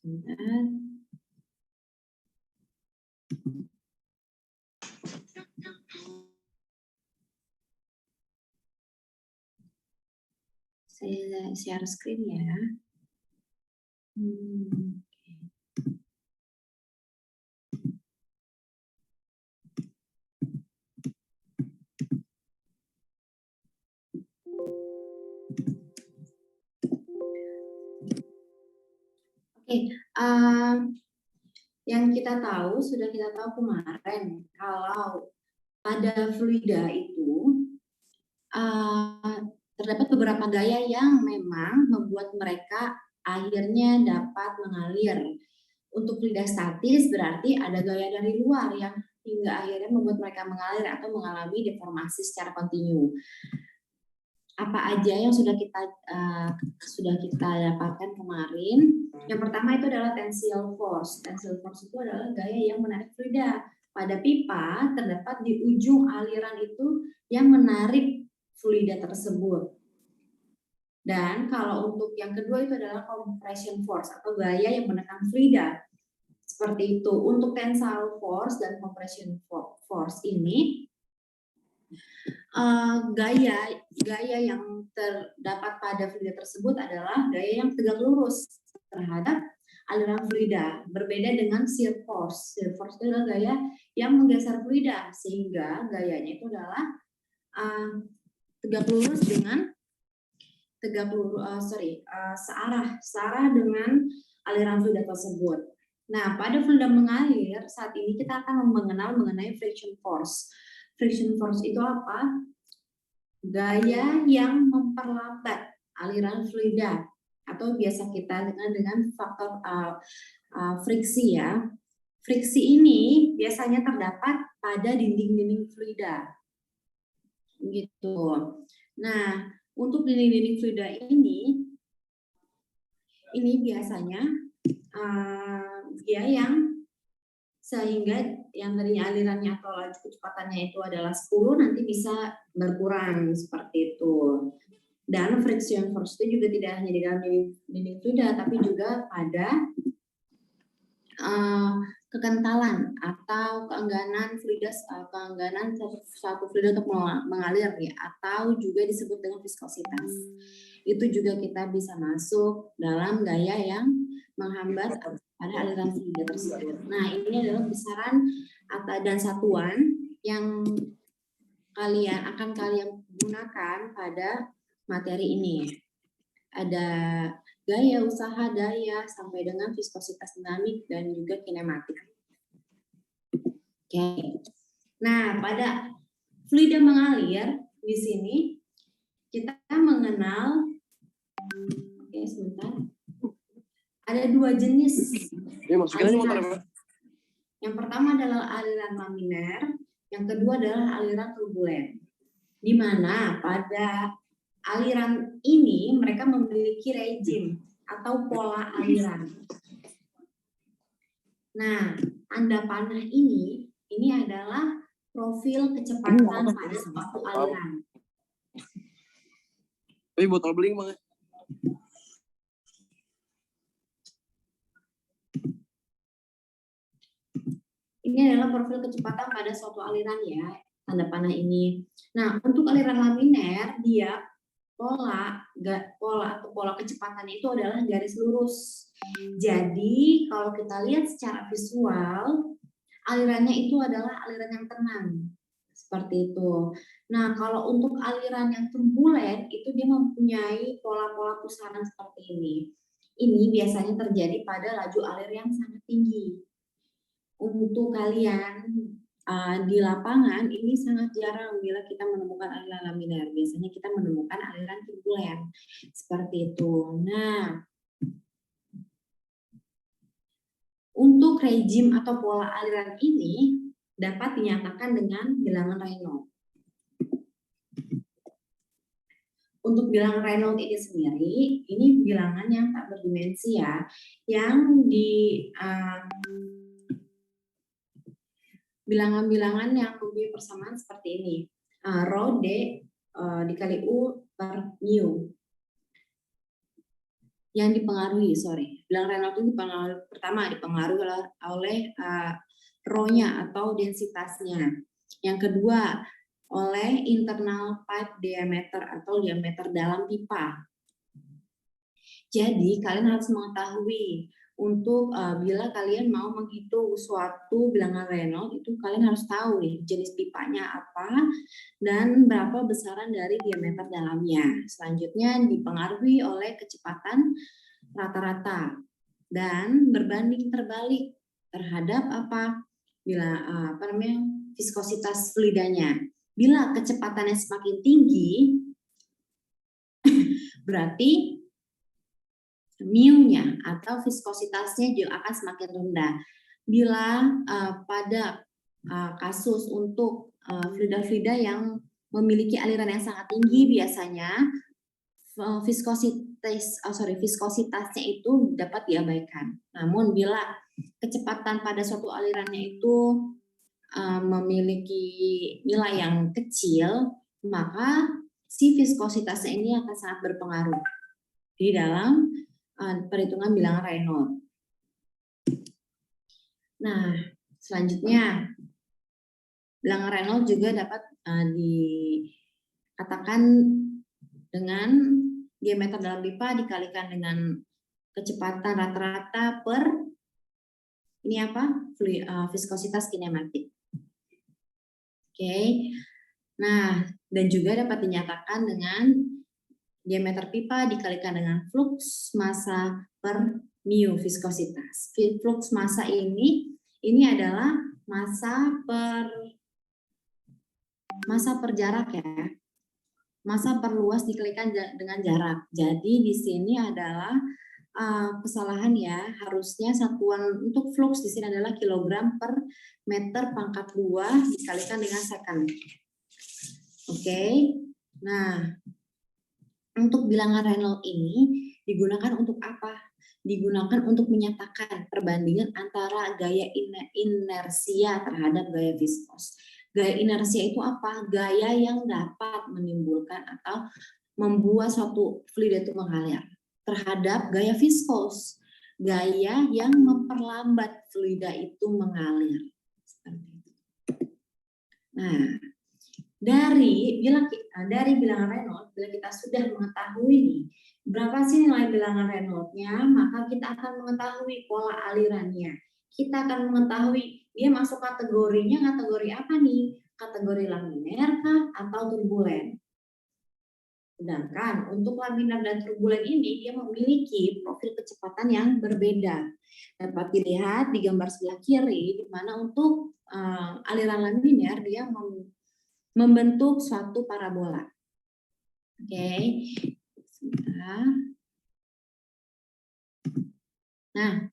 Sebentar. Saya share screen ya. Yang sudah kita tahu kemarin kalau pada fluida itu terdapat beberapa gaya yang memang membuat mereka akhirnya dapat mengalir. Untuk fluida statis berarti ada gaya dari luar yang hingga akhirnya membuat mereka mengalir atau mengalami deformasi secara kontinu. Apa aja yang sudah kita dapatkan kemarin? Yang pertama itu adalah tensile force. Tensile force itu adalah gaya yang menarik fluida. Pada pipa terdapat di ujung aliran itu yang menarik fluida tersebut. Dan kalau untuk yang kedua itu adalah compression force atau gaya yang menekan fluida. Seperti itu. Untuk tensile force dan compression force ini gaya yang terdapat pada fluida tersebut adalah gaya yang tegak lurus terhadap aliran fluida. Berbeda dengan shear force. Shear force itu adalah gaya yang menggeser fluida sehingga gayanya itu adalah tegak lurus dengan searah dengan aliran fluida tersebut. Nah, pada fluida mengalir saat ini kita akan mengenal mengenai friction force. Friction force itu apa? Gaya yang memperlambat aliran fluida atau biasa kita kenal dengan faktor friksi ya. Friksi ini biasanya terdapat pada dinding-dinding fluida. Gitu. Nah, untuk dinding-dinding fluida ini biasanya dia yang sehingga yang tadinya alirannya atau laju kecepatannya itu adalah 10 nanti bisa berkurang seperti itu. Dan friction force itu juga tidak hanya di dalam dinding fluida tapi juga pada kekentalan atau keengganan suatu fluida untuk mengalir ya, atau juga disebut dengan viskositas. Itu juga kita bisa masuk dalam gaya yang menghambat pada aliran fluida tersebut. Nah, ini adalah besaran dan satuan yang akan kalian gunakan pada materi ini. Ada gaya usaha daya sampai dengan viskositas dinamik dan juga kinematik. Oke. Nah, pada fluida mengalir di sini kita mengenal sebentar. Ada dua jenis aliran. Yang pertama adalah aliran laminer, yang kedua adalah aliran turbulen. Di mana pada aliran ini mereka memiliki rejim atau pola aliran. Nah, tanda panah ini adalah profil kecepatan pada suatu aliran. Tapi botol beling banget. Ini adalah profil kecepatan pada suatu aliran ya, tanda panah ini. Nah, untuk aliran laminer, dia pola kecepatannya itu adalah garis lurus. Jadi, kalau kita lihat secara visual, alirannya itu adalah aliran yang tenang. Seperti itu. Nah, kalau untuk aliran yang turbulen, itu dia mempunyai pola-pola pusaran seperti ini. Ini biasanya terjadi pada laju alir yang sangat tinggi. Untuk kalian di lapangan ini sangat jarang bila kita menemukan aliran laminer. Biasanya kita menemukan aliran turbulen seperti itu. Nah, untuk rejim atau pola aliran ini dapat dinyatakan dengan bilangan Reynolds. Untuk bilangan Reynolds ini sendiri, ini bilangan yang tak berdimensi ya, yang bilangan-bilangan yang mempunyai persamaan seperti ini. Rho D dikali U per mu. yang dipengaruhi, bilangan Reynolds itu dipengaruhi oleh rho-nya atau densitasnya. Yang kedua, oleh internal pipe diameter atau diameter dalam pipa. Jadi kalian harus mengetahui untuk bila kalian mau menghitung suatu bilangan Reynolds itu kalian harus tahu nih jenis pipanya apa dan berapa besaran dari diameter dalamnya. Selanjutnya dipengaruhi oleh kecepatan rata-rata dan berbanding terbalik terhadap viskositas fluidanya. Bila kecepatannya semakin tinggi berarti mu-nya atau viskositasnya juga akan semakin rendah. Bila pada kasus untuk fluida-fluida yang memiliki aliran yang sangat tinggi biasanya viskositasnya itu dapat diabaikan. Namun bila kecepatan pada suatu alirannya itu memiliki nilai yang kecil, maka si viskositasnya ini akan sangat berpengaruh di dalam perhitungan bilangan Reynolds. Nah, selanjutnya bilangan Reynolds juga dapat dikatakan dengan diameter dalam pipa dikalikan dengan kecepatan rata-rata per viskositas kinematik. Oke. Nah, dan juga dapat dinyatakan dengan diameter pipa dikalikan dengan flux massa per mu viskositas. Flux massa ini adalah massa per jarak ya. Massa per luas dikalikan dengan jarak. Jadi di sini adalah kesalahan ya. Harusnya satuan untuk flux di sini adalah kilogram per meter pangkat 2 dikalikan dengan second. Oke. Nah, untuk bilangan Reynolds ini digunakan untuk apa? Digunakan untuk menyatakan perbandingan antara gaya inersia terhadap gaya viskos. Gaya inersia itu apa? Gaya yang dapat menimbulkan atau membuat suatu fluid itu mengalir. Terhadap gaya viskos, gaya yang memperlambat fluida itu mengalir. Seperti itu. Nah, dari bilangan Reynolds, bila kita sudah mengetahui nih berapa sih nilai bilangan Reynolds-nya, maka kita akan mengetahui pola alirannya. Kita akan mengetahui dia masuk kategorinya kategori apa nih? Kategori laminer kah atau turbulen? Sedangkan untuk laminar dan turbulen ini dia memiliki profil kecepatan yang berbeda. Dapat dilihat di gambar sebelah kiri, di mana untuk aliran laminar dia membentuk suatu parabola. Oke. Nah,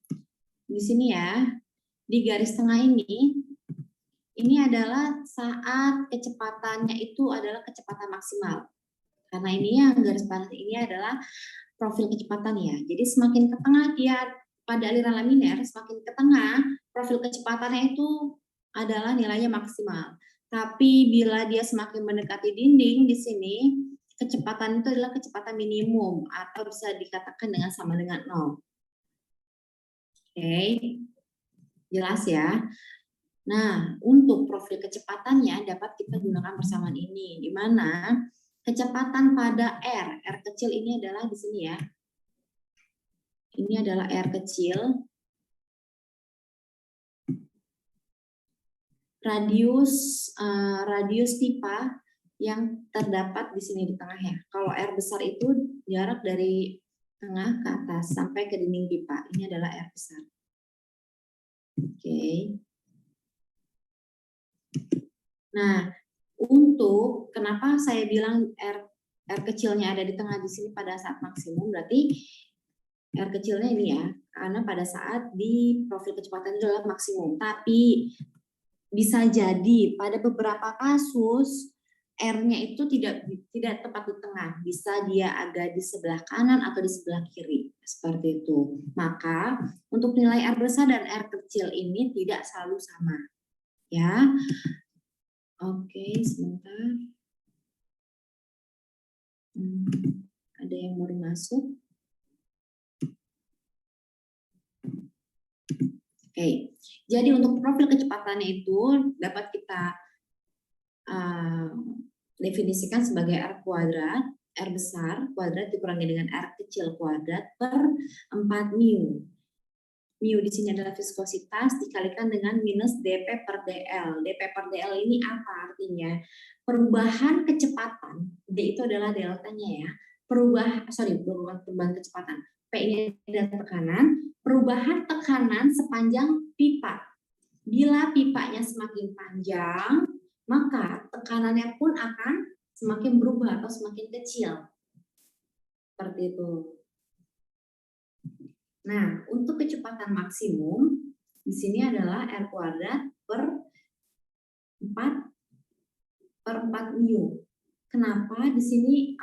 di sini ya, di garis tengah ini adalah saat kecepatannya itu adalah kecepatan maksimal. Karena ini yang garis panas ini adalah profil kecepatan ya. Jadi semakin ke tengah dia pada aliran laminar, semakin ke tengah profil kecepatannya itu adalah nilainya maksimal. Tapi bila dia semakin mendekati dinding di sini, kecepatan itu adalah kecepatan minimum atau bisa dikatakan dengan sama dengan 0. Oke, jelas ya. Nah, untuk profil kecepatannya dapat kita gunakan persamaan ini, di mana kecepatan pada R kecil ini adalah di sini ya. Ini adalah R kecil. Radius pipa yang terdapat di sini di tengah ya. Kalau R besar itu jarak dari tengah ke atas sampai ke dinding pipa. Ini adalah R besar. Oke. Nah, untuk kenapa saya bilang R kecilnya ada di tengah di sini pada saat maksimum, berarti R kecilnya ini ya, karena pada saat di profil kecepatan itu adalah maksimum. Tapi bisa jadi pada beberapa kasus R-nya itu tidak tepat di tengah, bisa dia agak di sebelah kanan atau di sebelah kiri, seperti itu. Maka untuk nilai R besar dan R kecil ini tidak selalu sama, ya. Oke, sebentar. Ada yang baru masuk. Oke, jadi untuk profil kecepatannya itu dapat kita definisikan sebagai R kuadrat, R besar kuadrat dikurangi dengan R kecil kuadrat per 4 mu. Mu di sini adalah viskositas dikalikan dengan minus dP per dl. dP per dl ini apa artinya? Perubahan kecepatan, D itu adalah deltanya ya. Perubahan kecepatan. P ini adalah tekanan, perubahan tekanan sepanjang pipa. Bila pipanya semakin panjang, maka tekanannya pun akan semakin berubah atau semakin kecil. Seperti itu. Nah, untuk kecepatan maksimum di sini adalah R kuadrat per 4 mu. Kenapa di sini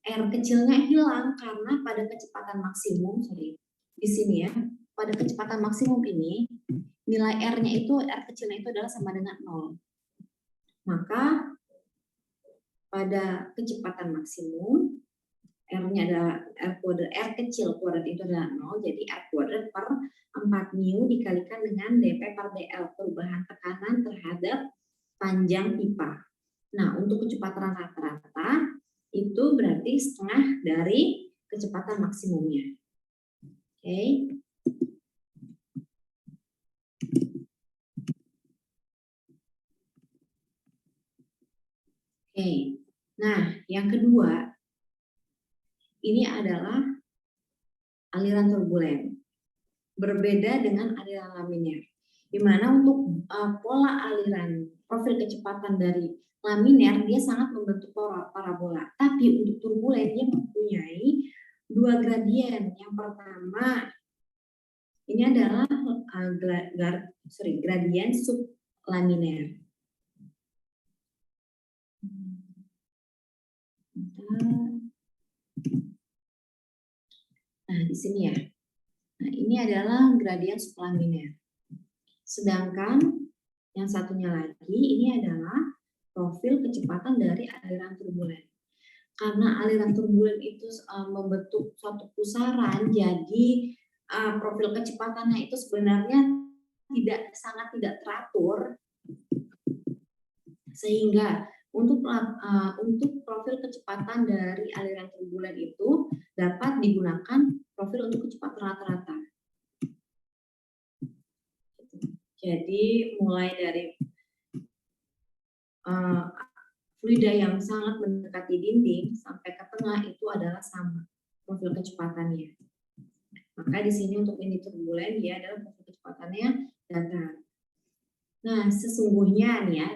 R kecilnya hilang? Karena pada kecepatan maksimum, di sini ya, pada kecepatan maksimum ini nilai R-nya itu, R kecilnya itu adalah sama dengan 0. Maka pada kecepatan maksimum R-nya adalah R kecil kuadrat itu adalah 0, jadi R kuadrat per 4 mu dikalikan dengan dP per dl, perubahan tekanan terhadap panjang pipa. Nah, untuk kecepatan rata-rata itu berarti setengah dari kecepatan maksimumnya. Oke. Oke. Nah, yang kedua ini adalah aliran turbulen. Berbeda dengan aliran laminer. Di mana untuk pola aliran profil kecepatan dari laminer dia sangat membentuk parabola. Tapi untuk turbulen dia mempunyai dua gradien. Yang pertama ini adalah gradien sublaminer. Nah, di sini ya. Nah, ini adalah gradien sublaminer. Sedangkan yang satunya lagi ini adalah profil kecepatan dari aliran turbulen. Karena aliran turbulen itu membentuk suatu pusaran, jadi profil kecepatannya itu sebenarnya sangat tidak teratur, sehingga untuk profil kecepatan dari aliran turbulen itu dapat digunakan profil untuk kecepatan rata-rata. Jadi mulai dari fluida yang sangat mendekati dinding sampai ke tengah itu adalah sama profil kecepatannya. Maka di sini untuk ini turbulen dia adalah profil kecepatannya datar. Nah, sesungguhnya nih ya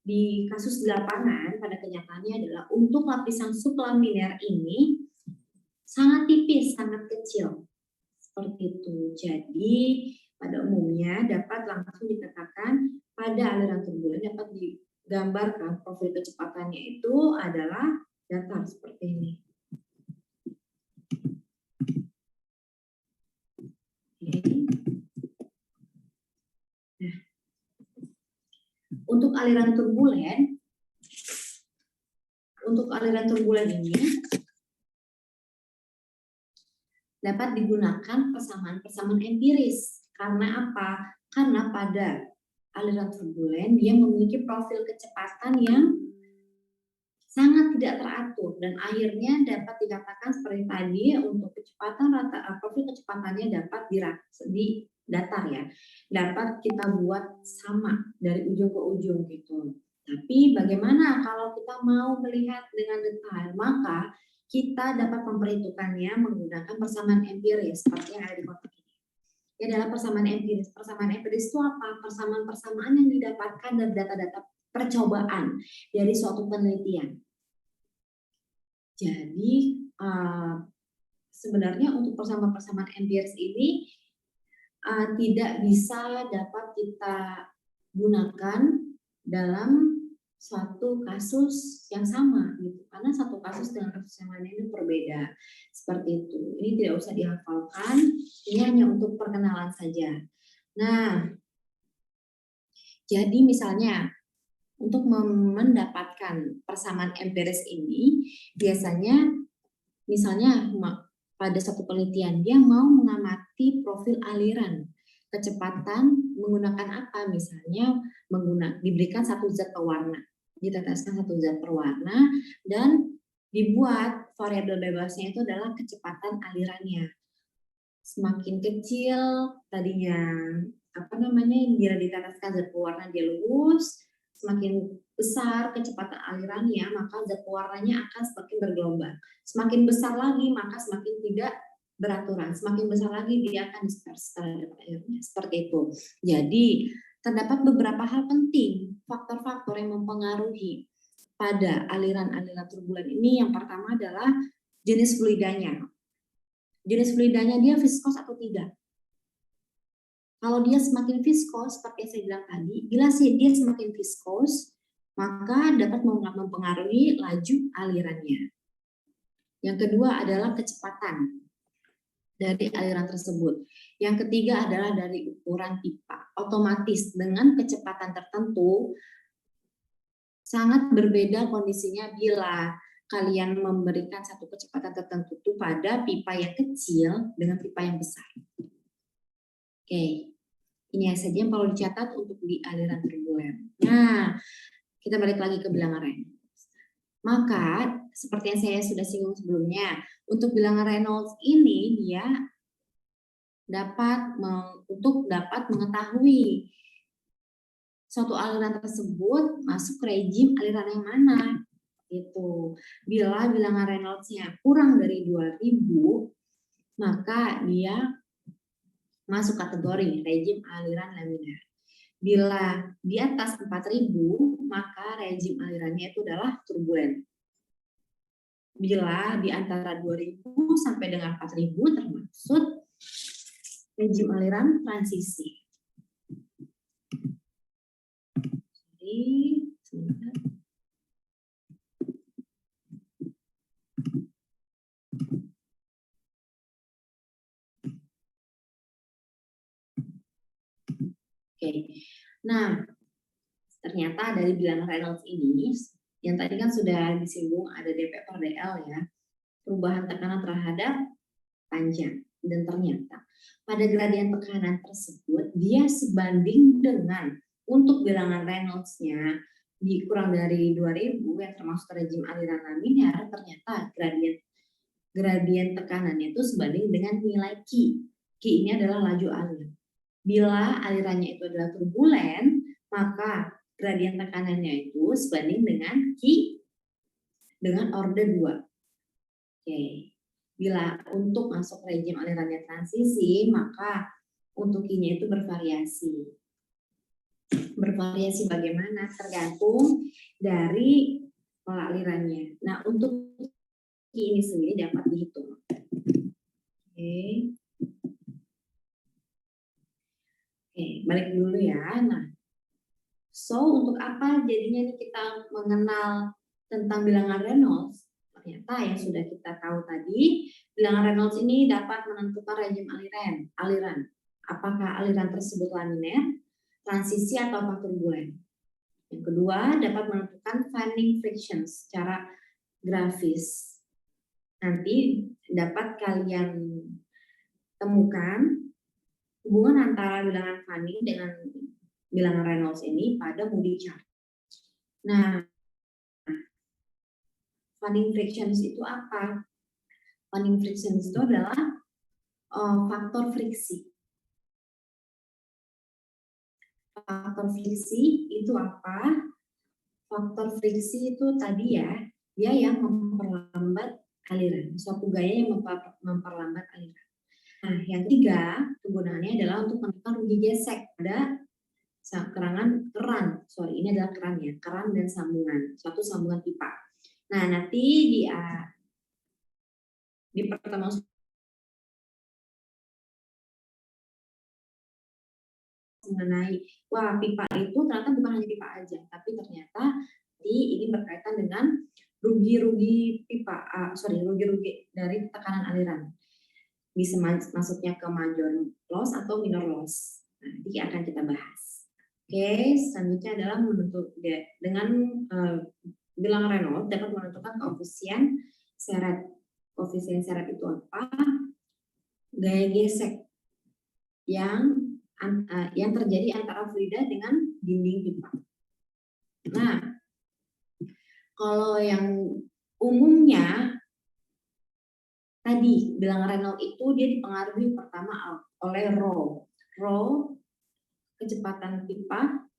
di kasus di lapangan pada kenyataannya adalah untuk lapisan sublaminer ini sangat tipis, sangat kecil. Seperti itu. Jadi pada umumnya dapat langsung dikatakan pada aliran turbulen dapat digambarkan profil kecepatannya itu adalah datar seperti ini. Nah, untuk aliran turbulen ini dapat digunakan persamaan empiris. Karena apa? Karena pada aliran turbulen dia memiliki profil kecepatan yang sangat tidak teratur dan akhirnya dapat dikatakan seperti tadi untuk profil kecepatannya dapat di datar ya, dapat kita buat sama dari ujung ke ujung gitu. Tapi bagaimana kalau kita mau melihat dengan detail, maka kita dapat memperhitungkannya menggunakan persamaan empiris seperti yang ada di kotak ini. Ini adalah persamaan empiris. Persamaan empiris itu apa? Persamaan yang didapatkan dari data-data percobaan dari suatu penelitian. Jadi sebenarnya untuk persamaan empiris ini tidak bisa dapat kita gunakan dalam suatu kasus yang sama gitu, karena satu kasus dengan kasus yang lain ini berbeda. Seperti itu. Ini tidak usah dihafalkan, ini hanya untuk perkenalan saja. Nah, jadi misalnya untuk mendapatkan persamaan empiris ini biasanya misalnya pada satu penelitian, dia mau mengamati profil aliran kecepatan menggunakan apa? Misalnya diberikan satu zat pewarna, diteteskan satu zat pewarna dan dibuat variabel bebasnya itu adalah kecepatan alirannya. Semakin kecil tadinya bila diteteskan zat pewarna dia lurus, semakin besar kecepatan alirannya maka zat pewarnanya akan semakin bergelombang. Semakin besar lagi maka semakin tidak beraturan, semakin besar lagi dia akan dispersi terhadap airnya. Seperti itu. Jadi terdapat beberapa hal penting, faktor-faktor yang mempengaruhi pada aliran-aliran turbulen ini. Yang pertama adalah jenis fluidanya. Jenis fluidanya dia viskos atau tidak. Kalau dia semakin viskos, seperti yang saya bilang tadi, bila dia semakin viskos, maka dapat mempengaruhi laju alirannya. Yang kedua adalah kecepatan dari aliran tersebut. Yang ketiga adalah dari ukuran pipa. Otomatis dengan kecepatan tertentu sangat berbeda kondisinya bila kalian memberikan satu kecepatan tertentu pada pipa yang kecil dengan pipa yang besar. Oke, ini saja yang perlu dicatat untuk di aliran turbulen. Nah, kita balik lagi ke bilangan Reynolds. Maka, seperti yang saya sudah singgung sebelumnya, untuk bilangan Reynolds ini dia dapat mengetahui suatu aliran tersebut masuk rejim aliran yang mana. Itu. Bila bilangan Reynolds-nya kurang dari 2000, maka dia masuk kategori rejim aliran laminar. Bila di atas 4000, maka rejim alirannya itu adalah turbulen. Bila di antara 2000 sampai dengan 4000 termasuk rejim aliran transisi. Jadi, sebentar. Oke. Nah, ternyata dari bilangan Reynolds ini, yang tadi kan sudah disinggung ada dP per dL ya, perubahan tekanan terhadap panjang. Dan ternyata pada gradien tekanan tersebut, dia sebanding dengan untuk bilangan Reynolds-nya dikurang dari 2000 yang termasuk rejim aliran laminar, ternyata gradien tekanannya itu sebanding dengan nilai Q. Q ini adalah laju aliran. Bila alirannya itu adalah turbulen, maka gradien tekanannya itu sebanding dengan Q dengan order 2. Oke. Bila untuk masuk rejim alirannya transisi, maka untuk Q-nya itu bervariasi. Bervariasi bagaimana? Tergantung dari pola alirannya. Nah, untuk Q ini sendiri dapat dihitung. Oke. Oke, balik dulu ya. Nah, untuk apa jadinya nih kita mengenal tentang bilangan Reynolds? Ternyata yang sudah kita tahu tadi, bilangan Reynolds ini dapat menentukan rejim aliran. Apakah aliran tersebut laminar, transisi, atau turbulen. Yang kedua, dapat menentukan Fanning friction secara grafis. Nanti dapat kalian temukan hubungan antara bilangan Fanning dengan bilangan Reynolds ini pada Moody chart. Nah, Fanning frictions itu apa? Fanning frictions itu adalah faktor friksi. Faktor friksi itu apa? Faktor friksi itu tadi ya, dia yang memperlambat aliran. Suatu gaya yang memperlambat aliran. Nah, yang ketiga, penggunaannya adalah untuk menekan rugi gesek pada keran. Ini adalah keran ya, keran dan sambungan, suatu sambungan pipa. Nah, nanti di pertemuan mengenai pipa itu ternyata bukan hanya pipa aja, tapi ternyata ini berkaitan dengan rugi-rugi dari tekanan aliran. Bisa masuknya ke major loss atau minor loss. Nanti akan kita bahas. Oke, selanjutnya adalah dengan bilangan Reynolds dapat menentukan koefisien seret Koefisien seret itu apa? Gaya gesek yang terjadi antara fluida dengan dinding pipa. Nah, kalau yang umumnya tadi bilangan Reynolds itu dia dipengaruhi pertama oleh rho. Rho kecepatan pipa,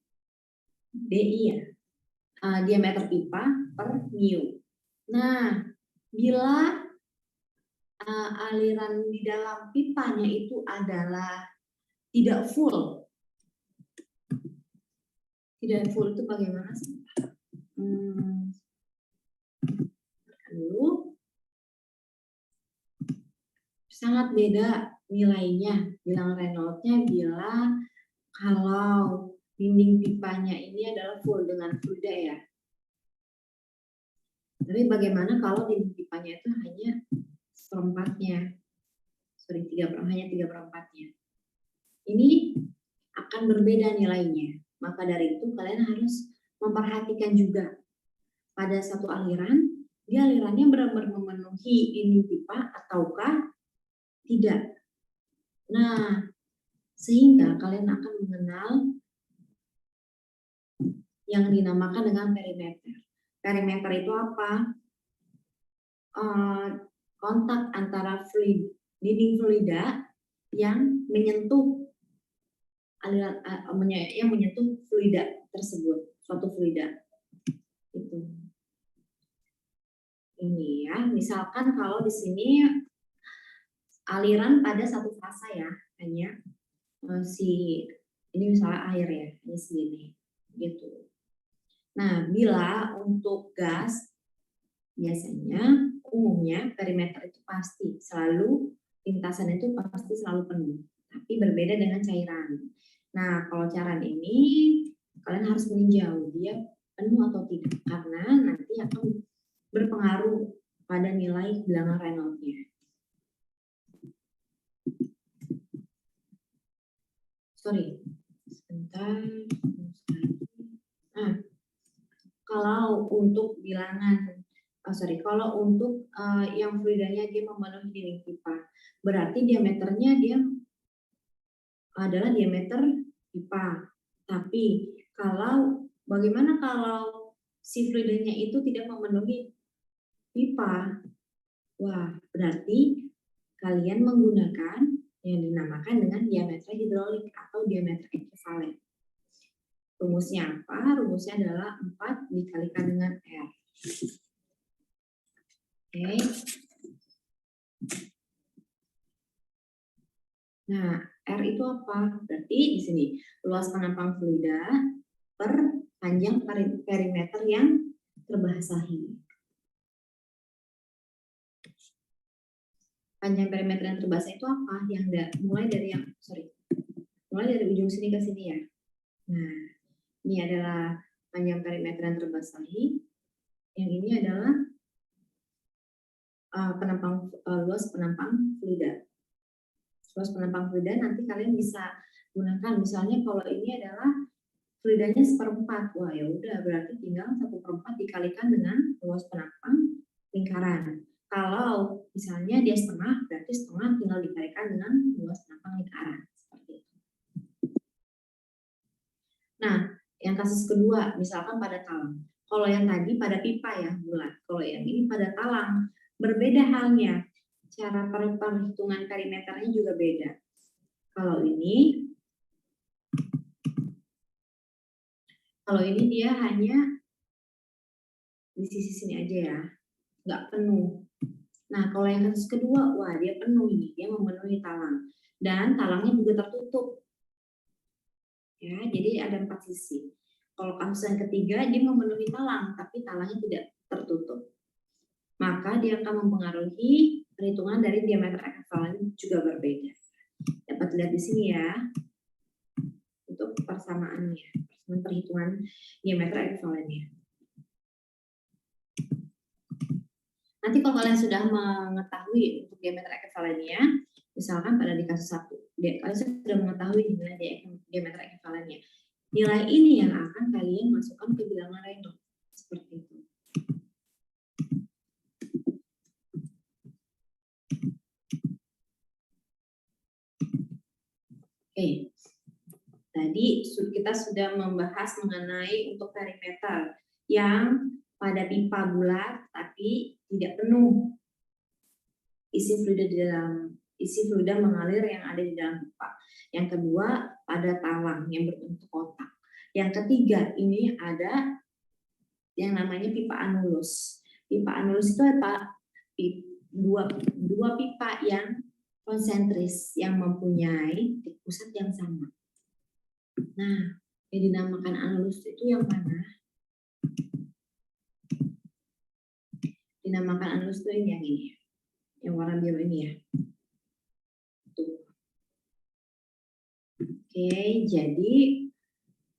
DI ya, diameter pipa per mu. Nah, bila aliran di dalam pipanya itu adalah tidak full itu bagaimana sih? Dulu sangat beda nilainya bilangan Reynolds-nya bila kalau dinding pipanya ini adalah full dengan fluida ya. Tapi bagaimana kalau dinding pipanya itu hanya seperempatnya? Sorry, hanya 3/4-nya. Ini akan berbeda nilainya. Maka dari itu kalian harus memperhatikan juga pada satu aliran, dia alirannya benar-benar memenuhi dinding pipa ataukah tidak. Nah, sehingga kalian akan mengenal yang dinamakan dengan perimeter. Perimeter itu apa? Kontak antara dinding fluida yang menyentuh aliran yang menyentuh fluida tersebut, suatu fluida. Itu. Ini ya, misalkan kalau di sini aliran pada satu fase ya, hanya ini misalnya air ya, hanya segini, gitu. Nah, bila untuk gas biasanya umumnya perimeter itu pasti selalu lintasan itu pasti selalu penuh, tapi berbeda dengan cairan. Nah, kalau cairan ini kalian harus meninjau dia penuh atau tidak, karena nanti akan berpengaruh pada nilai bilangan Reynolds-nya. Sorry, sebentar. Nah, kalau untuk bilangan, kalau untuk yang fluidanya dia memenuhi dinding pipa, berarti diameternya dia adalah diameter pipa. Tapi bagaimana kalau si fluidanya itu tidak memenuhi pipa? Wah, berarti kalian menggunakan yang dinamakan dengan diameter hidrolik atau diameter ekivalen. Rumusnya apa? Rumusnya adalah 4 dikalikan dengan R. Oke. Nah, R itu apa? Berarti di sini luas penampang fluida per panjang perimeter yang terbasahi. Panjang perimeter yang terbasahi itu apa? Mulai dari ujung sini ke sini ya. Nah, ini adalah panjang perimeter yang terbasahi. Yang ini adalah luas penampang fluida. Luas penampang fluida nanti kalian bisa gunakan. Misalnya kalau ini adalah fluidanya 1/4, wah ya udah berarti tinggal 1/4 dikalikan dengan luas penampang lingkaran. Kalau misalnya dia setengah, berarti setengah tinggal dikalikan dengan luas penampang lingkaran. Seperti itu. Nah, yang kasus kedua, misalkan pada talang. Kalau yang tadi pada pipa ya, bulat. Kalau yang ini pada talang, berbeda halnya. Cara perhitungan perimeternya juga beda. Kalau ini dia hanya di sisi sini aja ya, nggak penuh. Nah, kalau yang kasus kedua, wah dia penuh ini, dia memenuhi talang. Dan talangnya juga tertutup. Ya, jadi ada 4 sisi. Kalau kasus yang ketiga, dia memenuhi talang, tapi talangnya tidak tertutup. Maka dia akan mempengaruhi perhitungan dari diameter ekivalen juga berbeda. Dapat lihat di sini ya, untuk persamaannya, perhitungan diameter ekivalennya. Nanti kalau kalian sudah mengetahui untuk diameter ekivalennya, misalkan pada di kasus 1, kalian sudah mengetahui nilai diameter ekivalennya. Nilai ini yang akan kalian masukkan ke bilangan Reynolds. Seperti itu. Oke, tadi kita sudah membahas mengenai untuk perimeter yang pada pipa bulat tapi tidak penuh isi fluida mengalir yang ada di dalam pipa. Yang kedua, pada talang yang berbentuk kotak. Yang ketiga, ini ada yang namanya pipa anulus. Pipa anulus itu apa? Dua pipa yang konsentris yang mempunyai titik pusat yang sama. Nah, yang dinamakan anulus itu yang mana? Dinamakan anulus itu yang ini, yang warna biru ini ya. Tuh. Oke, jadi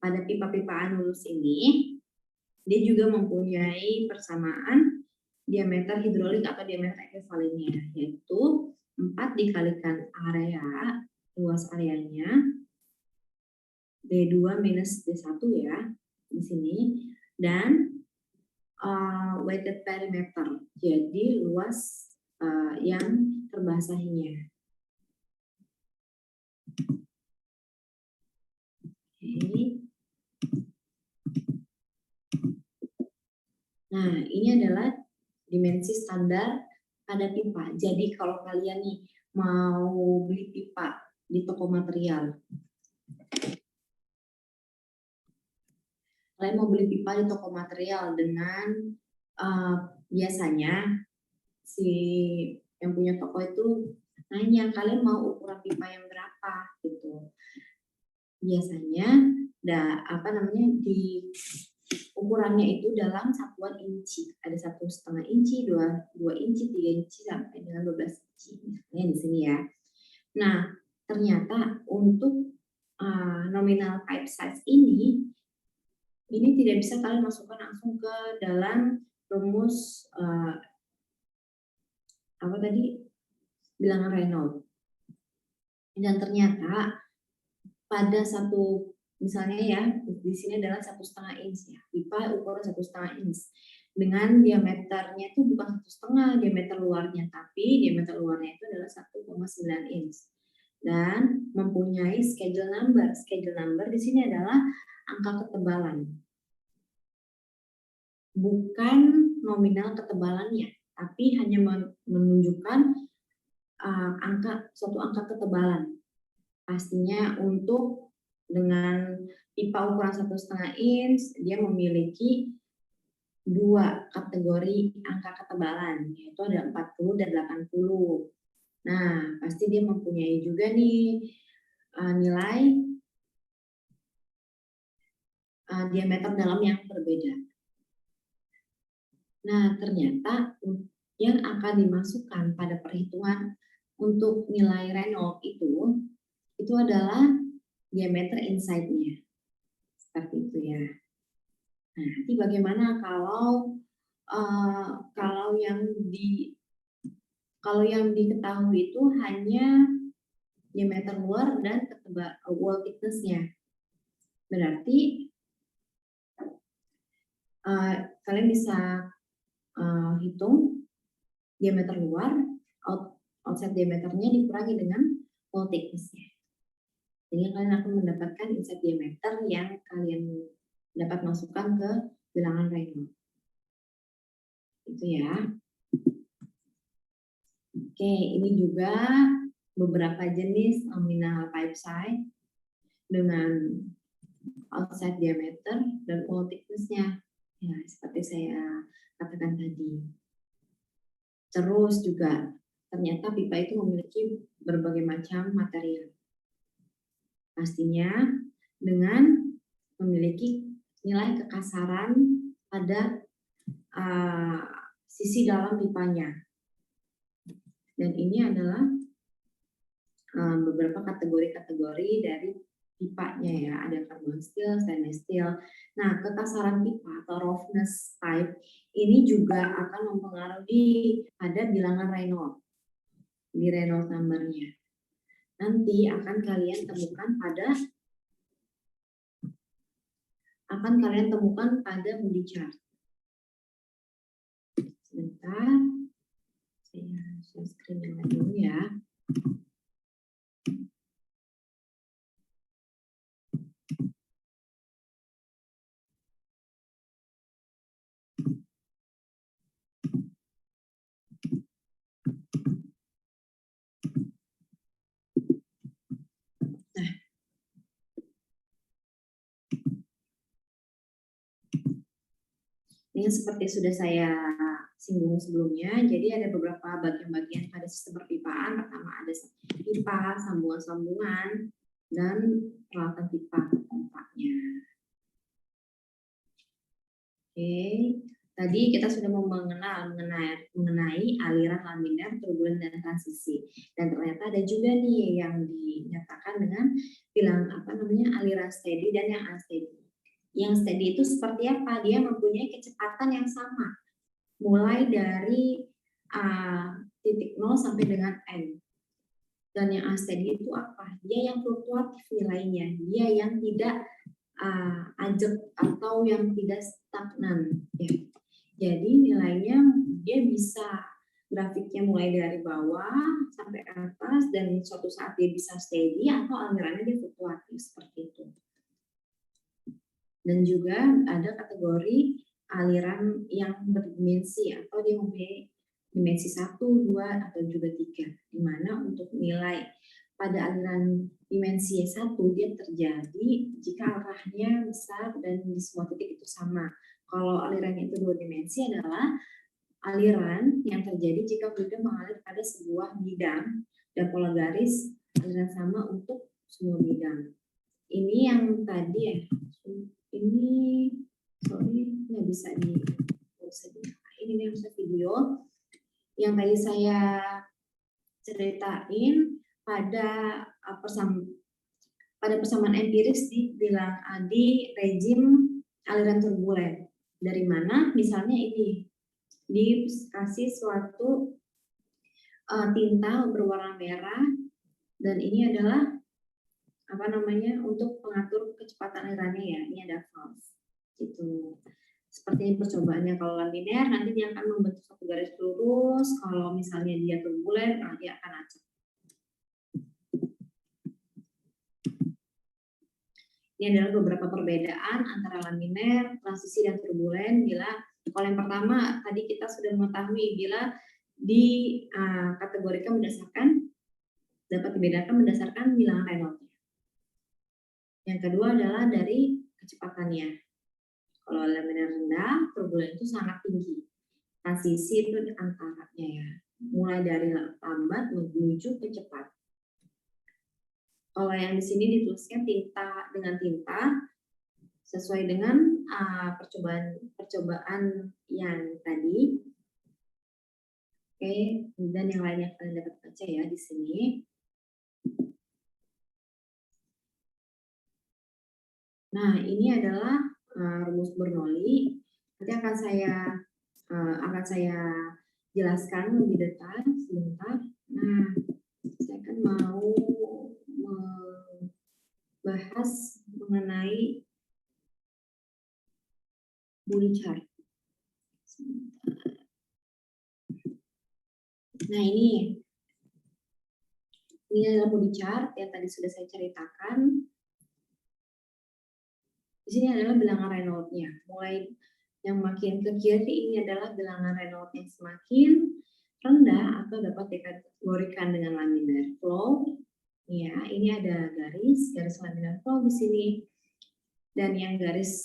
pada pipa-pipa anulus ini dia juga mempunyai persamaan diameter hidrolik atau diameter ekuivalennya, yaitu 4 dikalikan area, luas areanya, D2 minus D1 ya, di sini, dan weighted perimeter, jadi luas yang terbasahinya. Oke. Nah, ini adalah dimensi standar pada pipa. Jadi kalau kalian nih mau beli pipa di toko material, kalian mau beli pipa di toko material dengan biasanya si yang punya toko itu nanya kalian mau ukuran pipa yang berapa gitu. Biasanya di ukurannya itu dalam satuan inci. Ada 1,5 inci, 2 inci, 3 inci sampai dengan 12 inci. Misalnya di sini ya. Nah, ternyata untuk nominal pipe size ini tidak bisa kalian masukkan langsung ke dalam rumus bilangan Reynolds. Dan ternyata pada misalnya ya di sini adalah 1,5 inch ya, pipa ukuran 1,5 inch dengan diameternya itu bukan 1,5 diameter luarnya, tapi diameter luarnya itu adalah 1,9 inch dan mempunyai schedule number. Schedule number di sini adalah angka ketebalan, bukan nominal ketebalannya, tapi hanya menunjukkan suatu angka ketebalan. Pastinya untuk dengan pipa ukuran 1,5 inch, dia memiliki 2 kategori angka ketebalan, yaitu ada 40 dan 80. Nah, pasti dia mempunyai juga nih nilai diameter dalam yang berbeda. Nah, ternyata yang akan dimasukkan pada perhitungan untuk nilai Reynolds itu adalah diameter inside-nya. Seperti itu ya. Nah, nanti bagaimana kalau yang diketahui itu hanya diameter luar dan wall thickness-nya. Berarti kalian bisa hitung diameter luar, outside diameternya dikurangi dengan wall thickness-nya. Jadi kalian akan mendapatkan inside diameter yang kalian dapat masukkan ke bilangan Reynolds. Itu ya. Oke, ini juga beberapa jenis nominal pipe size dengan outside diameter dan wall thickness-nya. Ya, seperti saya katakan tadi. Terus juga ternyata pipa itu memiliki berbagai macam material. Pastinya dengan memiliki nilai kekasaran pada sisi dalam pipanya. Dan ini adalah beberapa kategori-kategori dari pipanya ya. Ada carbon steel, stainless steel. Nah, kekasaran pipa atau roughness pipe ini juga akan mempengaruhi pada bilangan Reynolds. Di Reynolds number-nya. Nanti akan kalian temukan pada Moody chart. Sebentar, saya share screen yang dulu ya. Ini seperti sudah saya singgung sebelumnya, jadi ada beberapa bagian-bagian pada sistem perpipaan. Pertama ada pipa, sambungan-sambungan, dan peralatan pipa pompanya. Oke, tadi kita sudah mau mengenai aliran laminar, turbulen, dan transisi. Dan ternyata ada juga nih yang dinyatakan dengan aliran steady dan yang unsteady. Yang steady itu seperti apa? Dia mempunyai kecepatan yang sama, mulai dari titik 0 sampai dengan N. Dan yang unsteady itu apa? Dia yang fluktuatif nilainya, dia yang tidak ajak atau yang tidak stagnan. Ya. Jadi nilainya dia bisa grafiknya mulai dari bawah sampai atas, dan suatu saat dia bisa steady atau alirannya dia fluktuatif seperti itu. Dan juga ada kategori aliran yang berdimensi atau dia mempunyai dimensi 1, 2, atau juga 3. Di mana untuk nilai pada aliran dimensi 1 dia terjadi jika arahnya besar dan di semua titik itu sama. Kalau alirannya itu 2 dimensi adalah aliran yang terjadi jika fluida mengalir pada sebuah bidang dan pola garis aliran sama untuk semua bidang. Ini yang tadi ya. Ini nggak bisa ini bisa video yang tadi saya ceritain pada persamaan empiris di rejim aliran turbulen. Dari mana? Misalnya ini dikasih suatu tinta berwarna merah, dan ini adalah untuk pengatur kecepatan alirannya ya. Ini ada valve gitu. Seperti percobaannya kalau laminar nanti dia akan membentuk satu garis lurus, kalau misalnya dia turbulen dia akan acak. Ini adalah beberapa perbedaan antara laminar, transisi, dan turbulen. Kalau yang pertama tadi kita sudah mengetahui bila dikategorikan dapat dibedakan berdasarkan bilangan Reynolds. Yang kedua adalah dari kecepatannya. Kalau laminar rendah, turbulen itu sangat tinggi. Transisi itu antaranya ya, mulai dari lambat menuju ke cepat. Kalau yang di sini dituliskan dengan tinta sesuai dengan percobaan yang tadi. Oke, dan yang lainnya kalian dapat baca ya di sini. Nah, ini adalah rumus Bernoulli. Nanti akan saya jelaskan lebih detail sebentar. Nah, saya akan mau membahas mengenai body chart. Nah, ini adalah body chart yang tadi sudah saya ceritakan. Di sini adalah bilangan Reynolds-nya. Mulai yang makin ke kiri ini adalah bilangan Reynolds yang semakin rendah atau dapat dikategorikan dengan laminar flow. Ya, ini ada garis laminar flow di sini. Dan yang garis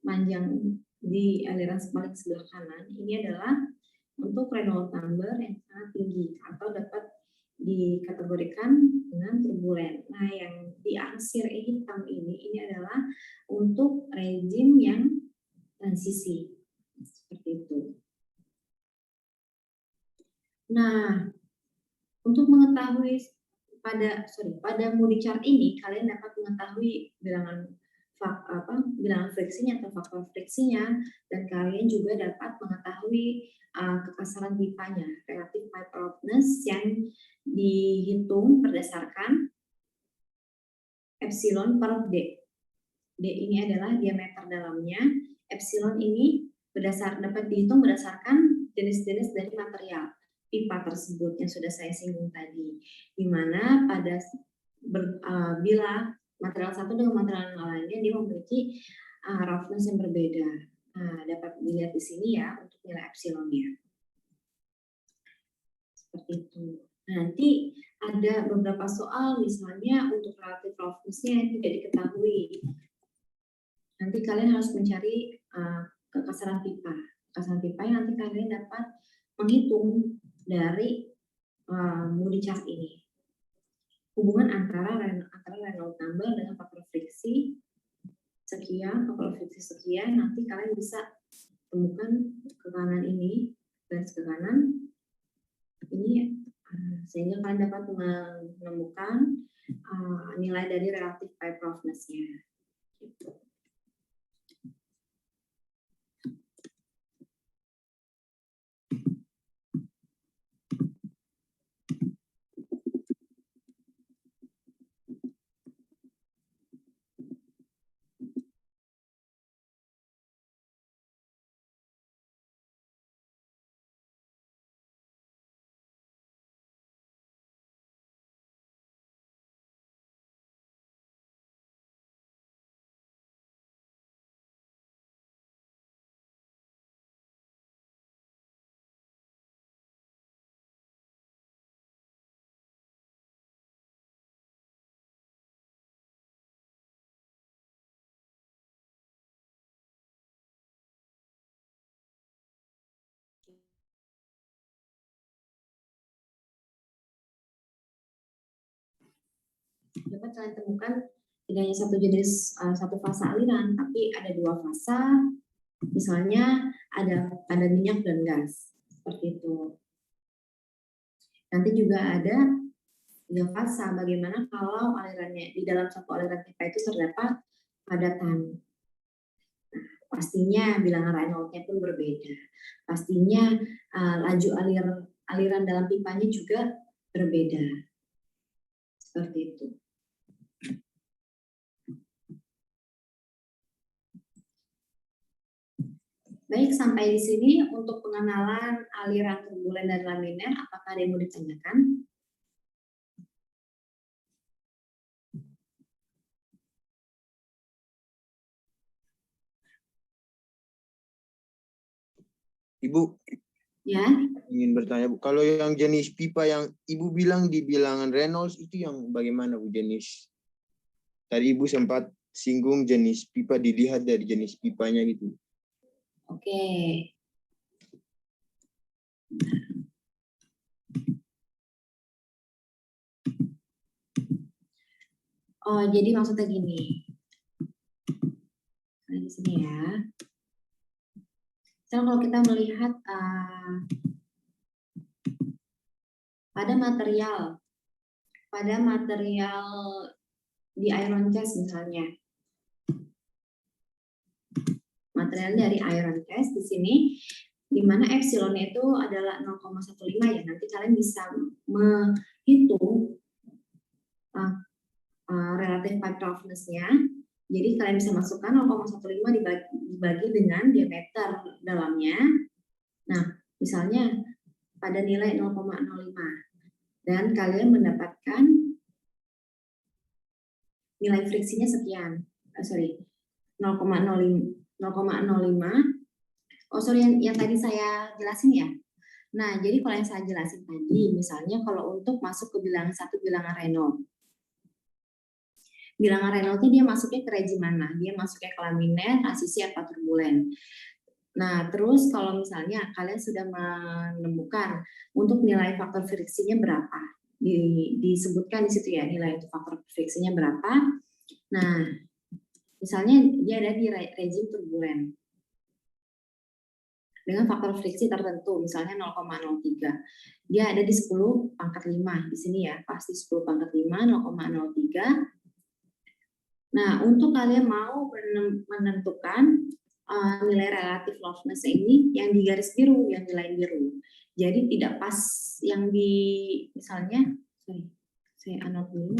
panjang di aliran paling sebelah kanan ini adalah untuk Reynolds number yang sangat tinggi atau dapat dikategorikan dengan turbulen. Nah, yang diarsir hitam ini adalah untuk rejim yang transisi. Seperti itu. Nah, untuk mengetahui pada Moody chart ini kalian dapat mengetahui bilangan friksinya atau faktor friksinya, dan kalian juga dapat mengetahui kekasaran pipanya, relative pipe roughness yang dihitung berdasarkan epsilon per D. D ini adalah diameter dalamnya. Epsilon ini dapat dihitung berdasarkan jenis-jenis dari material pipa tersebut yang sudah saya singgung tadi. Di mana bila material satu dengan material lainnya dia memiliki roughness yang berbeda. Nah, dapat dilihat di sini ya untuk nilai epsilonnya. Seperti itu. Nanti ada beberapa soal misalnya untuk relative roughness-nya yang tidak diketahui. Nanti kalian harus mencari kekasaran pipa. pasang pipa yang nanti kalian dapat menghitung dari Moody chart ini. Hubungan antara Reynolds number dengan faktor friksi sekian, faktor friksi sekian, nanti kalian bisa temukan ke kanan ini, garis ke kanan, ini sehingga kalian dapat menemukan nilai dari relative pipe roughness-nya. Gitu. Dapat kalian temukan tidak hanya satu jenis satu fase aliran, tapi ada dua fase. Misalnya ada minyak dan gas, seperti itu. Nanti juga ada tiga fase. Bagaimana kalau alirannya di dalam satu aliran pipa itu terdapat padatan. Nah, pastinya bilangan Reynolds-nya pun berbeda. Pastinya laju aliran dalam pipanya juga berbeda. Seperti itu. Baik, sampai di sini untuk pengenalan aliran turbulen dan laminer. Apakah ada yang mau ditanyakan? Ibu, Ya. ingin bertanya, Bu. Kalau yang jenis pipa yang Ibu bilang di bilangan Reynolds itu yang bagaimana, Bu, jenis? Tadi Ibu sempat singgung jenis pipa dilihat dari jenis pipanya gitu. Oke. Oh, jadi maksudnya gini. Nah, di sini ya. Sekarang kalau kita melihat pada material di iron chest misalnya. Material dari iron chest di sini, di mana epsilon itu adalah 0,15 ya. Nanti kalian bisa menghitung relative pipe roughness-nya. Jadi kalian bisa masukkan 0,15 dibagi dengan diameter dalamnya. Nah, misalnya pada nilai 0,05 dan kalian mendapatkan nilai friksinya sekian. 0,05. Oh, sorry, yang tadi saya jelasin ya. Nah, jadi kalau yang saya jelasin tadi, misalnya kalau untuk masuk ke bilangan Reynolds. Bilangan Reynolds itu dia masuknya ke rejim mana? Dia masuknya ke laminer, transisi, apa turbulen. Nah, terus kalau misalnya kalian sudah menemukan untuk nilai faktor friksinya berapa, disebutkan di situ ya nilai untuk faktor friksinya berapa. Nah, misalnya dia ada di rejim turbulen dengan faktor friksi tertentu, misalnya 0,03. Dia ada di 10⁵ di sini ya, pasti 10⁵, 0,03. Nah, untuk kalian mau menentukan nilai relatif roughness ini yang di garis biru, yang di line biru. Jadi tidak pas yang di, misalnya, saya anot dulu.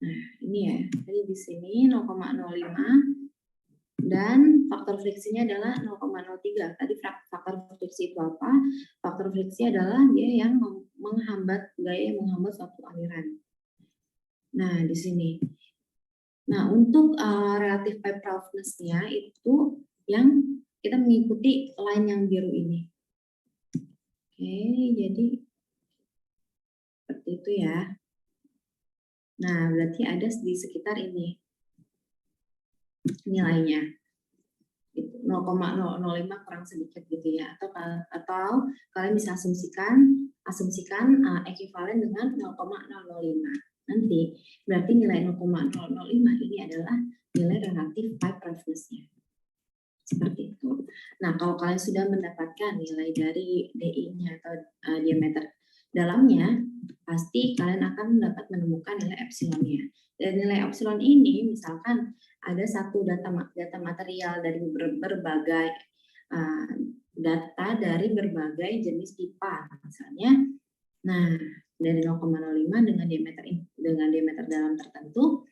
Nah, ini ya, tadi di sini 0,05 dan faktor friksinya adalah 0,03. Tadi faktor friksi itu apa? Faktor friksi adalah dia yang menghambat suatu aliran. Nah, di sini. Nah, untuk relative pipe roughness-nya itu yang kita mengikuti line yang biru ini. Oke, jadi seperti itu ya. Nah, berarti ada di sekitar ini nilainya. 0,03 0,005 kurang sedikit gitu ya, atau kalian bisa asumsikan ekuivalen dengan 0,005. Nanti berarti nilai 0,005 ini adalah nilai relatif pipe roughness-nya. Seperti itu. Nah, kalau kalian sudah mendapatkan nilai dari DI-nya atau diameter dalamnya, pasti kalian akan dapat menemukan nilai epsilonnya. Dan nilai epsilon ini, misalkan ada satu data material dari berbagai data dari berbagai jenis pipa, misalnya. Nah, dari 0,05 dengan diameter dalam tertentu,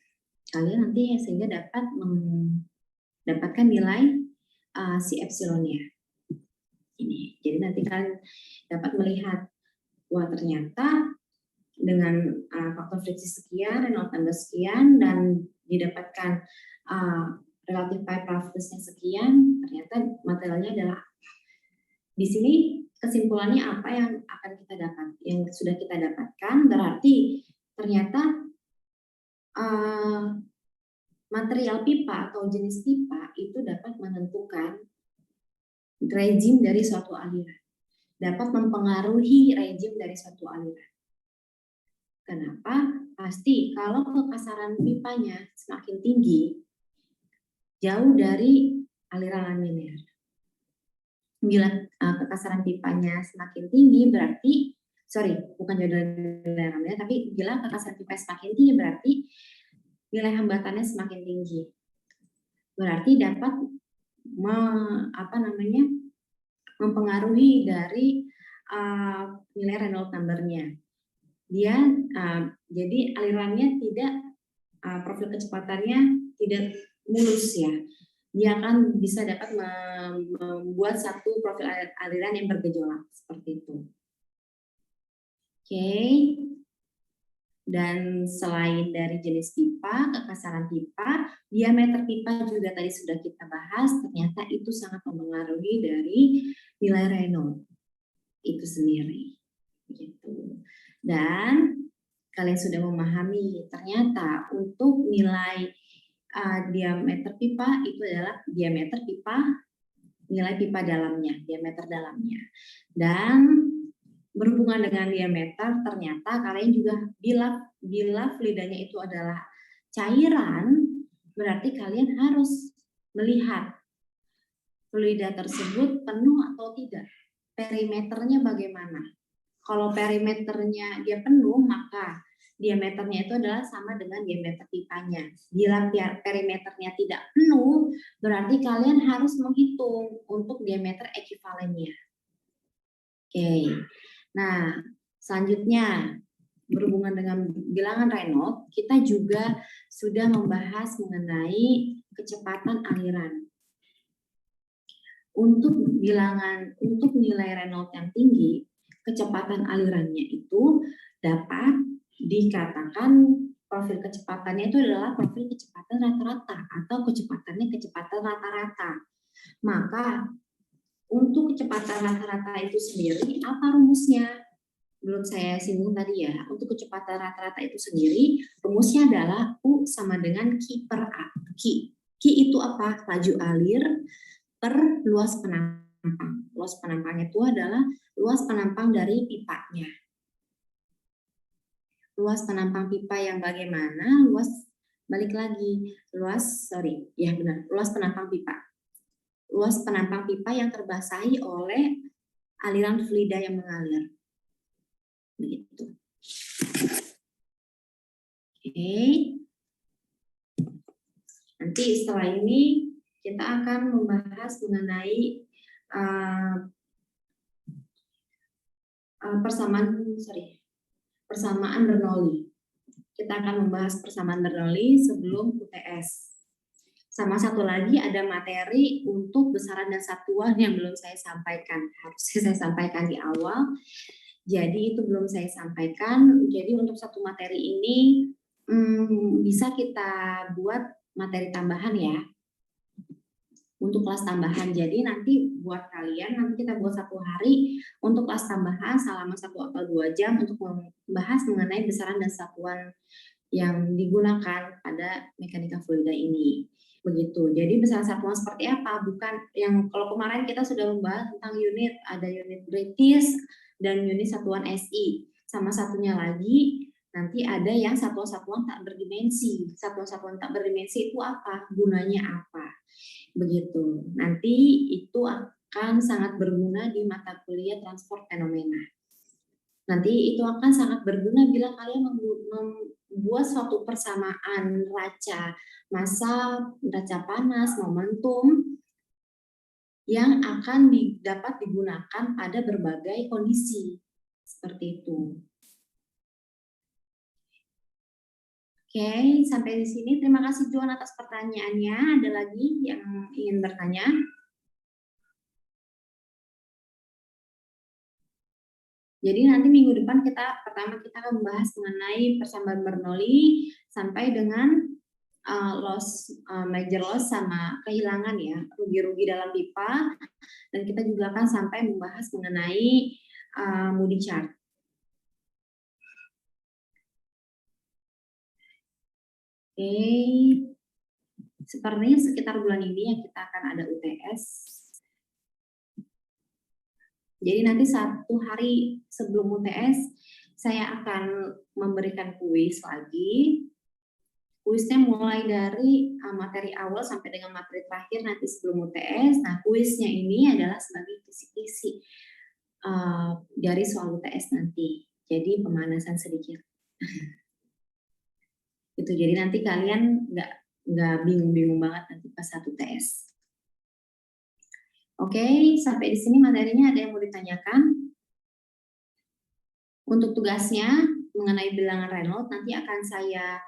kalian nanti sehingga dapat mendapatkan nilai si epsilonnya ini. Jadi nanti kalian dapat melihat, wah ternyata dengan faktor friksi sekian, Reynolds number sekian, dan didapatkan relative pipe roughness-nya sekian, ternyata materialnya adalah di sini. Kesimpulannya apa yang akan kita dapat, yang sudah kita dapatkan, berarti ternyata material pipa atau jenis pipa itu dapat menentukan rejim dari suatu aliran, dapat mempengaruhi rejim dari suatu aliran. Kenapa? Pasti kalau kekasaran pipanya semakin tinggi, jauh dari aliran laminar. Bila kekasaran pipanya semakin tinggi, berarti, bukan jauh dari aliran laminar, tapi bila kekasaran pipa semakin tinggi, berarti nilai hambatannya semakin tinggi. Berarti dapat mempengaruhi dari nilai Reynolds number-nya. Dia jadi alirannya tidak profil kecepatannya tidak mulus ya. Dia akan bisa dapat membuat satu profil aliran yang bergejolak seperti itu. Oke. Dan selain dari jenis pipa, kekasaran pipa, diameter pipa juga tadi sudah kita bahas, ternyata itu sangat mempengaruhi dari nilai Reynolds itu sendiri. Gitu. Dan kalian sudah memahami ternyata untuk nilai diameter pipa itu adalah diameter pipa, nilai pipa dalamnya, diameter dalamnya. Dan berhubungan dengan diameter, ternyata kalian juga bila fluidanya itu adalah cairan, berarti kalian harus melihat fluida tersebut penuh atau tidak, perimeternya bagaimana. Kalau perimeternya dia penuh, maka diameternya itu adalah sama dengan diameter pipanya. Bila perimeternya tidak penuh, berarti kalian harus menghitung untuk diameter ekuivalennya. Oke. Nah, selanjutnya berhubungan dengan bilangan Reynolds, kita juga sudah membahas mengenai kecepatan aliran. Untuk nilai Reynolds yang tinggi, kecepatan alirannya itu dapat dikatakan profil kecepatannya itu adalah profil kecepatan rata-rata atau kecepatan rata-rata. Maka untuk kecepatan rata-rata itu sendiri, apa rumusnya? Belum saya singgung tadi ya. Untuk kecepatan rata-rata itu sendiri, rumusnya adalah U sama dengan Q per A. Q itu apa? Laju alir per luas penampang. Luas penampang itu adalah luas penampang dari pipanya. Luas penampang pipa yang bagaimana? Luas penampang pipa. Luas penampang pipa yang terbasahi oleh aliran fluida yang mengalir. Begitu. Oke. Nanti setelah ini kita akan membahas mengenai persamaan Bernoulli. Kita akan membahas persamaan Bernoulli sebelum UTS. Sama satu lagi ada materi untuk besaran dan satuan yang belum saya sampaikan. Harusnya saya sampaikan di awal. Jadi itu belum saya sampaikan. Jadi untuk satu materi ini bisa kita buat materi tambahan ya. Untuk kelas tambahan. Jadi nanti buat kalian, nanti kita buat 1 hari untuk kelas tambahan selama 1 atau 2 jam untuk membahas mengenai besaran dan satuan yang digunakan pada mekanika fluida ini. Begitu. Jadi besaran satuan seperti apa? Bukan yang kalau kemarin kita sudah membahas tentang unit, ada unit British dan unit satuan SI. Sama satunya lagi nanti ada yang satuan-satuan tak berdimensi. Satuan-satuan tak berdimensi itu apa? Gunanya apa? Begitu. Nanti itu akan sangat berguna di mata kuliah transport fenomena. Nanti itu akan sangat berguna bila kalian membuat suatu persamaan raca massa, raca panas, momentum yang akan dapat digunakan pada berbagai kondisi. Seperti itu. Oke, sampai di sini. Terima kasih Juan atas pertanyaannya. Ada lagi yang ingin bertanya? Jadi nanti minggu depan pertama kita akan membahas mengenai persamaan Bernoulli sampai dengan major loss sama kehilangan ya, rugi-rugi dalam pipa, dan kita juga akan sampai membahas mengenai Moody chart. Oke, sepertinya sekitar bulan ini yang kita akan ada UTS. Jadi nanti 1 hari sebelum UTS saya akan memberikan kuis lagi. Kuisnya mulai dari materi awal sampai dengan materi terakhir nanti sebelum UTS. Nah, kuisnya ini adalah sebagai kisi-kisi dari soal UTS nanti. Jadi pemanasan sedikit. Gitu. Jadi nanti kalian nggak bingung-bingung banget nanti pas 1 UTS. Oke, sampai di sini materinya ada yang mau ditanyakan? Untuk tugasnya mengenai bilangan Reynolds nanti akan saya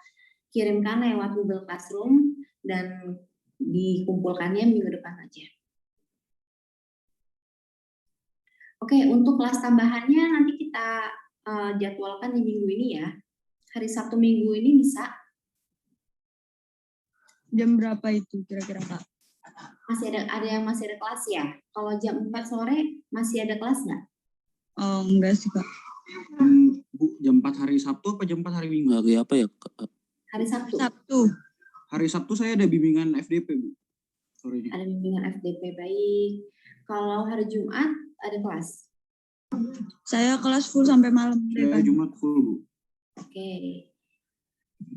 kirimkan lewat Google Classroom dan dikumpulkannya minggu depan aja. Oke, untuk kelas tambahannya nanti kita jadwalkan di minggu ini ya. Hari Sabtu minggu ini bisa. Jam berapa itu kira-kira Kak? Masih ada yang masih ada kelas ya? Kalau jam 4 sore masih ada kelas nggak? Oh, enggak sih Kak. Bu, jam 4 hari Sabtu apa jam 4 hari Minggu? Hari apa ya? Hari Sabtu. Hari Sabtu saya ada bimbingan FDP, Bu. Sorenya. Ada bimbingan FDP, baik. Kalau hari Jumat ada kelas? Saya kelas full sampai malam. Saya Jumat full, Bu. Oke.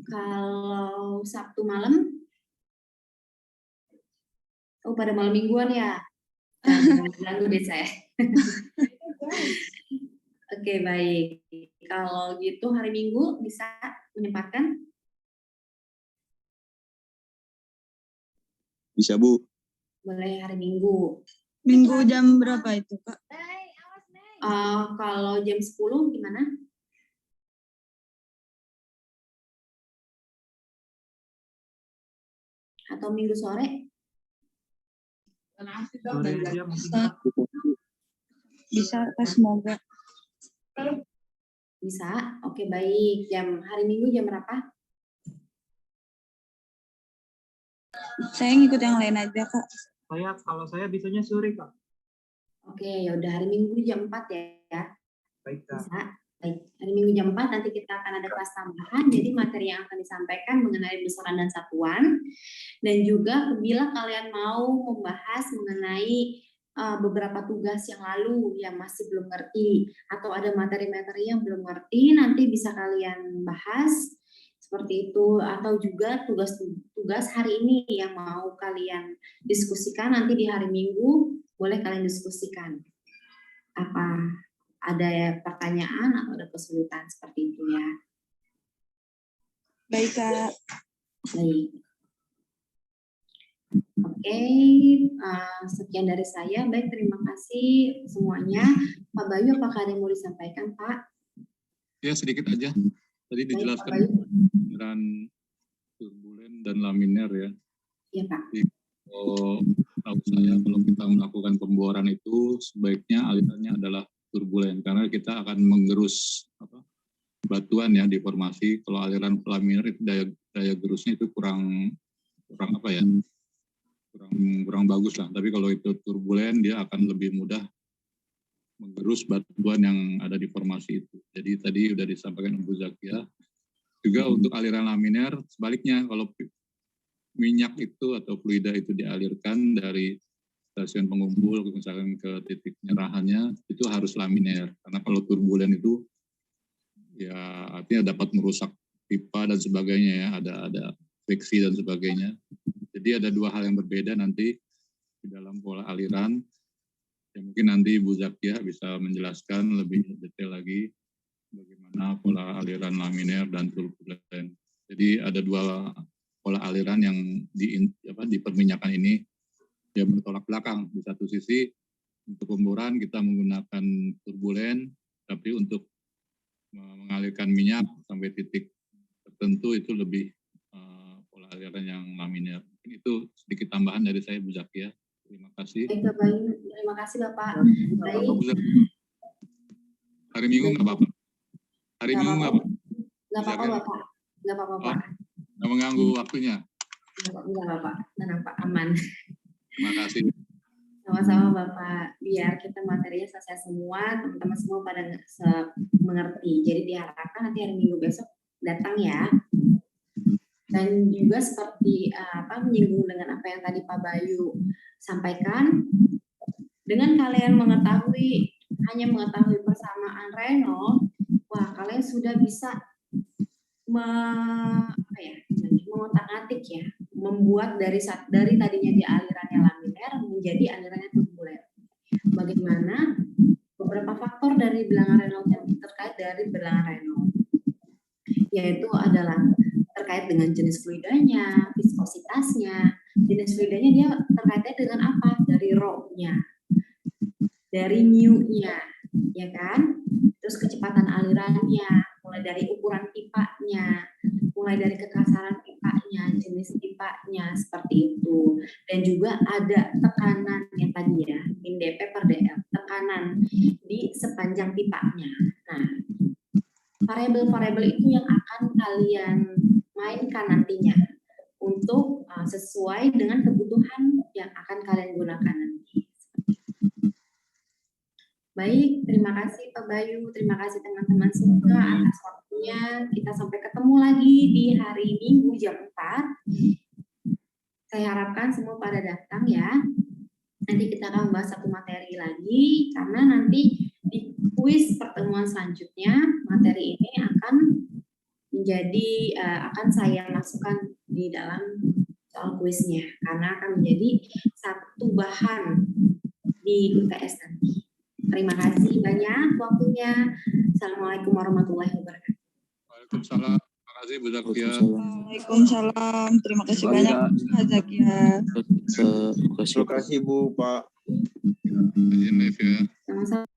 Kalau Sabtu malam? Oh, pada malam mingguan ya? Ganggu deh saya. Oke, baik. Kalau gitu hari Minggu bisa menyempatkan? Bisa, Bu. Boleh hari Minggu. Minggu jam berapa itu Kak? Kalau jam 10 gimana? Atau Minggu sore? Bisa Kak, semoga. Bisa. Oke, baik. Hari Minggu jam berapa? Saya ngikut yang lain aja Kak. Kalau saya bisanya sore, Kak. Oke, ya udah hari Minggu jam 4 ya. Baik, Kak. Bisa. Baik. Hari Minggu jam 4 nanti kita akan ada kelas tambahan. Jadi materi yang akan disampaikan mengenai besaran dan satuan. Dan juga bila kalian mau membahas mengenai beberapa tugas yang lalu yang masih belum ngerti atau ada materi-materi yang belum ngerti, nanti bisa kalian bahas seperti itu, atau juga tugas hari ini yang mau kalian diskusikan nanti di hari Minggu boleh kalian diskusikan. Apa ada pertanyaan atau ada kesulitan seperti itu ya? Baik Kak. Baik. Oke, sekian dari saya. Baik, terima kasih semuanya. Pak Bayu, apakah ada yang mau disampaikan, Pak? Ya, sedikit aja. Tadi Baik, dijelaskan Pak Bayu. aliran turbulen dan laminer ya. Iya, Pak. Kalau tahu saya, kalau kita melakukan pemboran itu sebaiknya alirannya adalah turbulen karena kita akan menggerus batuan ya di formasi. Kalau aliran laminer itu daya gerusnya itu kurang bagus lah. Tapi kalau itu turbulen dia akan lebih mudah menggerus batuan yang ada di formasi itu. Jadi tadi sudah disampaikan Ibu Zakia. Juga untuk aliran laminer sebaliknya, kalau minyak itu atau fluida itu dialirkan dari stasiun pengumpul misalkan ke titik penyerahannya itu harus laminer. Karena kalau turbulen itu ya artinya dapat merusak pipa dan sebagainya ya, ada friksi dan sebagainya. Jadi ada dua hal yang berbeda nanti di dalam pola aliran. Ya, mungkin nanti Ibu Zakia bisa menjelaskan lebih detail lagi bagaimana pola aliran laminer dan turbulen. Jadi ada dua pola aliran yang di perminyakan ini ya bertolak belakang. Di satu sisi untuk pemboran kita menggunakan turbulen, tapi untuk mengalirkan minyak sampai titik tertentu itu lebih pola aliran yang laminer. Itu sedikit tambahan dari saya, Bu Zakia. Terima kasih. Baik, Bapak. Terima kasih, Bapak. Baik. Hari Minggu nggak apa-apa. Hari Minggu nggak apa-apa. Nggak apa-apa, Bapak. Nggak apa-apa, Pak. Nggak mengganggu waktunya. Enggak, Bapak. Tenang, Pak. Aman. Terima kasih. Sama-sama, Bapak. Biar kita materinya selesai semua, teman-teman semua pada mengerti. Jadi diharapkan nanti hari Minggu besok datang ya. Dan juga seperti menyinggung dengan apa yang tadi Pak Bayu sampaikan, dengan kalian hanya mengetahui persamaan Reynolds, wah kalian sudah bisa mengotak-atik ya, membuat dari tadinya di alirannya laminer menjadi alirannya turbulen. Bagaimana beberapa faktor dari bilangan Reynolds yang terkait dari bilangan Reynolds, yaitu adalah terkait dengan jenis fluidanya, viskositasnya. Jenis fluidanya dia terkaitnya dengan apa? Dari rho-nya, dari mu-nya, ya kan? Terus kecepatan alirannya, mulai dari ukuran pipanya, mulai dari kekasaran pipanya, jenis pipanya, seperti itu. Dan juga ada tekanan yang tadi ya, min dp per dl, tekanan di sepanjang pipanya. Nah, variabel-variabel itu yang akan kalian mainkan nantinya untuk sesuai dengan kebutuhan yang akan kalian gunakan nanti. Baik, terima kasih Pak Bayu, terima kasih teman-teman semua atas waktunya. Kita sampai ketemu lagi di hari Minggu jam 4. Saya harapkan semua pada datang ya. Nanti kita akan membahas satu materi lagi, karena nanti di kuis pertemuan selanjutnya, materi ini akan akan saya masukkan di dalam soal kuisnya, karena akan menjadi satu bahan di UTS nanti. Terima kasih banyak waktunya. Assalamualaikum warahmatullahi wabarakatuh. Waalaikumsalam. Terima kasih Bu Zakia. Waalaikumsalam. Terima kasih banyak Pak Zakia. Terima kasih Bu, Pak. Terima kasih, Liv, ya. Sama-sama.